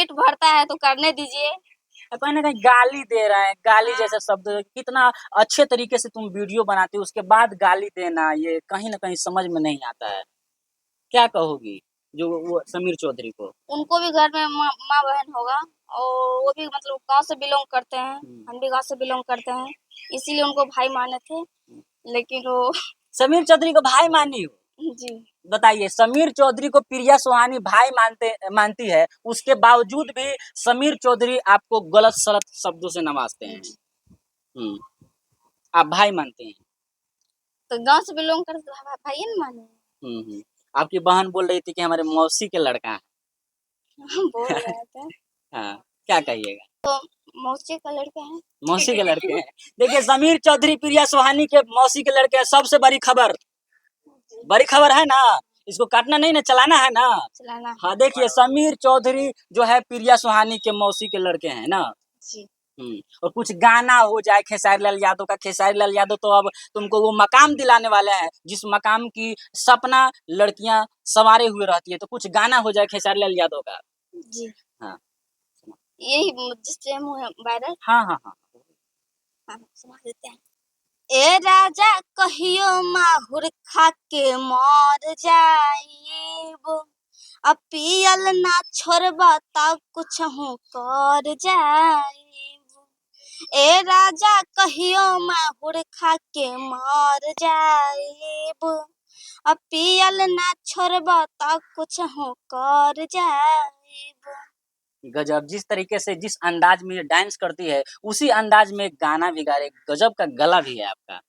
पेट भरता है तो करने दीजिए। कहीं ना कहीं गाली दे रहे हैं, गाली जैसा शब्द, कितना अच्छे तरीके से तुम वीडियो बनाती हो, उसके बाद गाली देना, ये कहीं ना कहीं समझ में नहीं आता है। क्या कहोगी जो वो समीर चौधरी को? उनको भी घर में माँ बहन होगा और वो भी मतलब गांव से बिलोंग करते हैं, हम भी गांव से बिलोंग करते हैं, इसीलिए उनको भाई माने थे। लेकिन वो समीर चौधरी को भाई मानी हो? जी बताइए, समीर चौधरी को प्रिया सुहानी भाई मानती है, उसके बावजूद भी समीर चौधरी आपको गलत सलत शब्दों से नवाजते हैं। आप भाई मानते हैं? तो गांव से बिलोंग करते तो भाई नहीं माने। आपकी बहन बोल रही थी कि हमारे मौसी के लड़का है। बोल रहे थे। हाँ, क्या कहिएगा? तो मौसी का लड़का है। मौसी के लड़के हैं। देखिए, समीर चौधरी प्रिया सुहानी के मौसी के लड़के हैं। सबसे बड़ी खबर है ना, इसको काटना नहीं ना, चलाना है ना, चलाना। हाँ। देखिए, समीर चौधरी जो है प्रिया सुहानी के मौसी के लड़के हैं ना जी। और कुछ गाना हो जाए खेसारी लाल यादव का, खेसारी लाल यादव तो अब तुमको वो मकाम दिलाने वाले हैं जिस मकाम की सपना लड़कियां सवारे हुए रहती है, तो कुछ गाना हो जाए खेसारी लाल यादव का। जी हाँ, यही जिससे मुँह वायरल। हाँ, हाँ, हाँ। हाँ, सुना देते हैं। ए राजा कहियो माहुर खा के मर जाइब, अब पियल ना छोड़बा ता कुछ हूँ कर जाइब। ए राजा कहियो माहुर खा के मर जाइब, अब पियल ना छोड़बा ता कुछ हूँ कर जाइब। गजब, जिस तरीके से जिस अंदाज में ये डांस करती है, उसी अंदाज में गाना भी गा रही है। गजब का गला भी है आपका।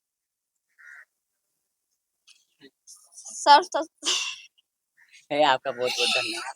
सर तो है आपका बहुत बहुत धन्यवाद।